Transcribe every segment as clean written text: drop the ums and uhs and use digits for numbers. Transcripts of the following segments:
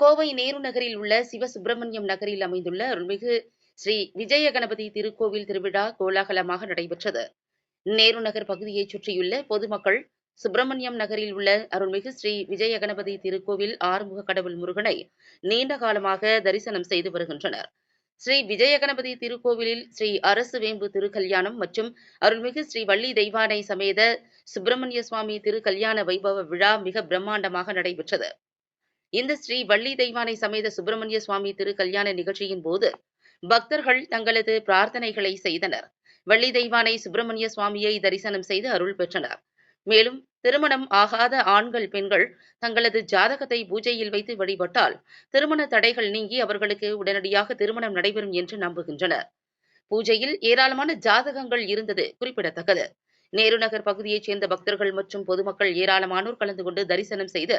கோவை நேரு நகரில் உள்ள சிவசுப்பிரமணியம் நகரில் அமைந்துள்ள அருள்மிகு ஸ்ரீ விஜய கணபதி திருக்கோவில் திருவிழா கோலாகலமாக நடைபெற்றது. நேரு நகர் பகுதியைச் சுற்றியுள்ள பொதுமக்கள் சுப்பிரமணியம் நகரில் உள்ள அருள்மிகு ஸ்ரீ விஜய கணபதி திருக்கோவில் ஆறுமுக கடவுள் முருகனை நீண்ட காலமாக தரிசனம் செய்து வருகின்றனர். ஸ்ரீ விஜய கணபதி திருக்கோவிலில் ஸ்ரீ அரசு வேம்பு திருக்கல்யாணம் மற்றும் அருள்மிகு ஸ்ரீ வள்ளி தெய்வானை சமேத சுப்பிரமணிய சுவாமி திருக்கல்யாண வைபவ விழா மிக பிரம்மாண்டமாக நடைபெற்றது. இந்த ஸ்ரீ வள்ளி தெய்வானை சமேத சுப்பிரமணிய சுவாமி திருக்கல்யாண நிகழ்ச்சியின் போது பக்தர்கள் தங்களது பிரார்த்தனைகளை செய்தனர். வள்ளி தெய்வானை சுப்பிரமணிய சுவாமியை தரிசனம் செய்து அருள் பெற்றனர். மேலும் திருமணம் ஆகாத ஆண்கள் பெண்கள் தங்களது ஜாதகத்தை பூஜையில் வைத்து வழிபட்டால் திருமண தடைகள் நீங்கி அவர்களுக்கு உடனடியாக திருமணம் நடைபெறும் என்று நம்புகின்றனர். பூஜையில் ஏராளமான ஜாதகங்கள் இருந்தது குறிப்பிடத்தக்கது. நேரு நகர் பகுதியைச் சேர்ந்த பக்தர்கள் மற்றும் பொதுமக்கள் ஏராளமானோர் கலந்து கொண்டு தரிசனம் செய்து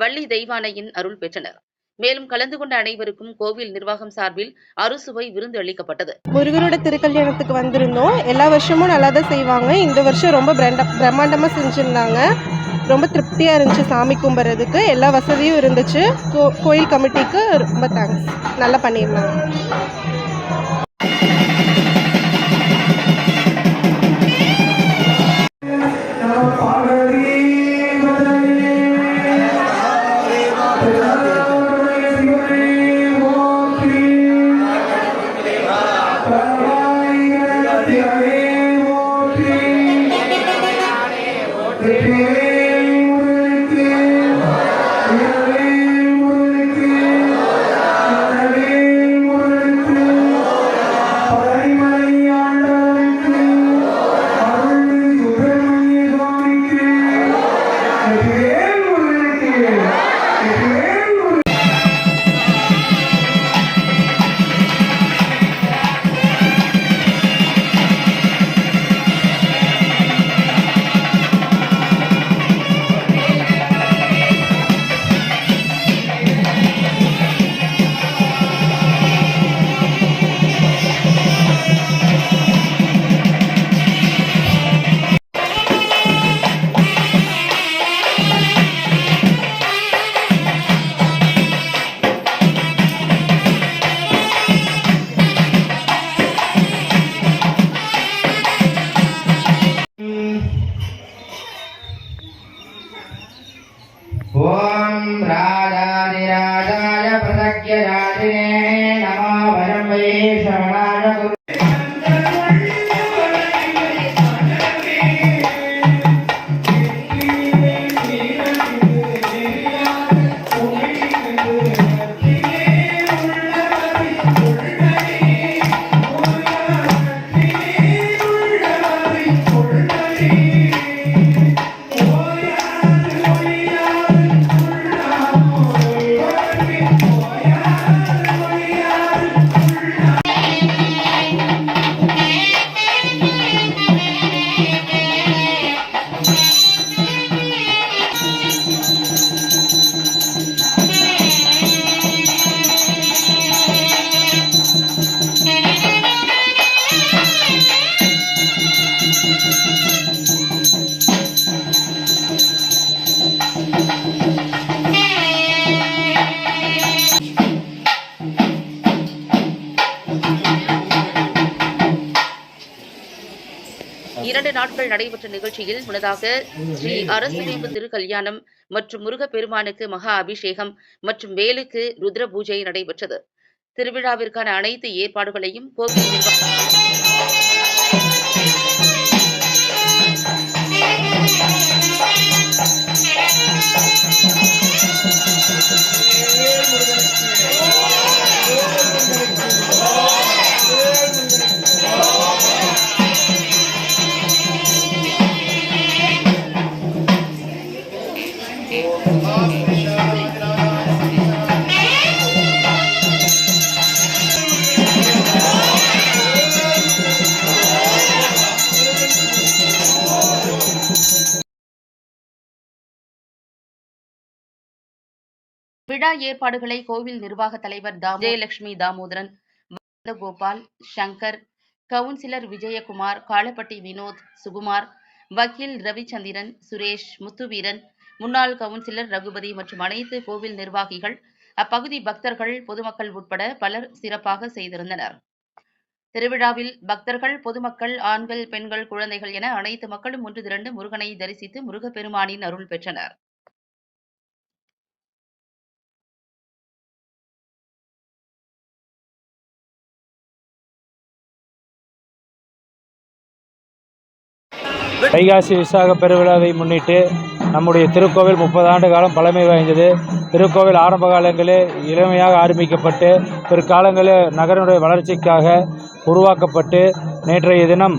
வள்ளி தெய்வானையின் அருள் பெற்றனர். மேலும் கலந்து கொண்ட அனைவருக்கும் கோவில் நிர்வாகம் சார்பில் அறுசுவை விருந்து அளிக்கப்பட்டது. முருகனோட திருக்கல்யாணத்துக்கு வந்திருந்தோம். எல்லா வருஷமும் நல்லா தான் செய்வாங்க. இந்த வருஷம் ரொம்ப பிரம்மாண்டமாக செஞ்சுருந்தாங்க. ரொம்ப திருப்தியாக இருந்துச்சு. சாமி கும்பிட்றதுக்கு எல்லா வசதியும் இருந்துச்சு. கோயில் கமிட்டிக்கு ரொம்ப தேங்க்ஸ். நல்லா பண்ணியிருந்தாங்க. ओम राजाधिराजाय प्रसज्ञराजिने नमो वरं वै श्रवणाय இரண்டு நாட்கள் நடைபெற்ற நிகழ்ச்சியில் முன்னதாக ஸ்ரீ அரசு வேம்பு திருக்கல்யாணம் மற்றும் முருகப்பெருமானுக்கு மகா அபிஷேகம் மற்றும் வேலுக்கு ருத்ர பூஜை நடைபெற்றது. திருவிழாவிற்கான அனைத்து ஏற்பாடுகளையும் கோவில் விழா ஏற்பாடுகளை கோவில் நிர்வாக தலைவர் ஜெயலட்சுமி தாமோதரன், கோபால், சங்கர், கவுன்சிலர் விஜயகுமார், காளப்பட்டி வினோத், சுகுமார், வக்கீல் ரவிச்சந்திரன், சுரேஷ், முத்துவீரன், முன்னாள் கவுன்சிலர் ரகுபதி மற்றும் அனைத்து கோவில் நிர்வாகிகள் அப்பகுதி பக்தர்கள், பொதுமக்கள் உட்பட பலர் சிறப்பாக செய்திருந்தனர். திருவிழாவில் பக்தர்கள், பொதுமக்கள், ஆண்கள், பெண்கள், குழந்தைகள் என அனைத்து மக்களும் ஒன்று திரண்டு முருகனை தரிசித்து முருகப்பெருமானின் அருள் பெற்றனர். வைகாசி விசாக பெருவிழாவை முன்னிட்டு நம்முடைய திருக்கோவில் 30 ஆண்டு காலம் பழமை வாய்ந்தது. திருக்கோவில் ஆரம்ப காலங்களே இளமையாக ஆரம்பிக்கப்பட்டு பிற்காலங்களில் நகரினுடைய வளர்ச்சிக்காக உருவாக்கப்பட்டு நேற்றைய தினம்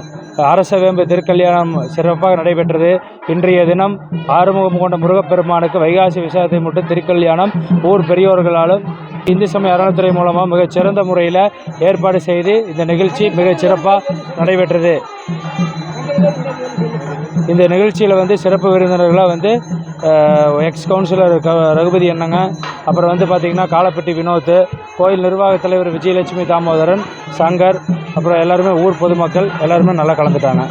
அரசவேம்பு திருக்கல்யாணம் சிறப்பாக நடைபெற்றது. இன்றைய தினம் ஆறுமுகம் கொண்ட முருகப்பெருமானுக்கு வைகாசி விசாகத்தை முன்னிட்டு திருக்கல்யாணம் ஊர் பெரியோர்களாலும் இந்து சமய அறநிலையத்துறை மூலமாக மிகச்சிறந்த முறையில் ஏற்பாடு செய்து இந்த நிகழ்ச்சி மிகச்சிறப்பாக நடைபெற்றது. இந்த நிகழ்ச்சியில் சிறப்பு விருந்தினர்களாக எக்ஸ் கவுன்சிலர் ரகுபதி அண்ணங்க, அப்புறம் பார்த்திங்கன்னா காலப்பட்டி வினோத், கோயில் நிர்வாக தலைவர் விஜயலட்சுமி தாமோதரன், சங்கர், அப்புறம் எல்லாருமே ஊர் பொதுமக்கள் எல்லாருமே நல்லா கலந்துட்டாங்க.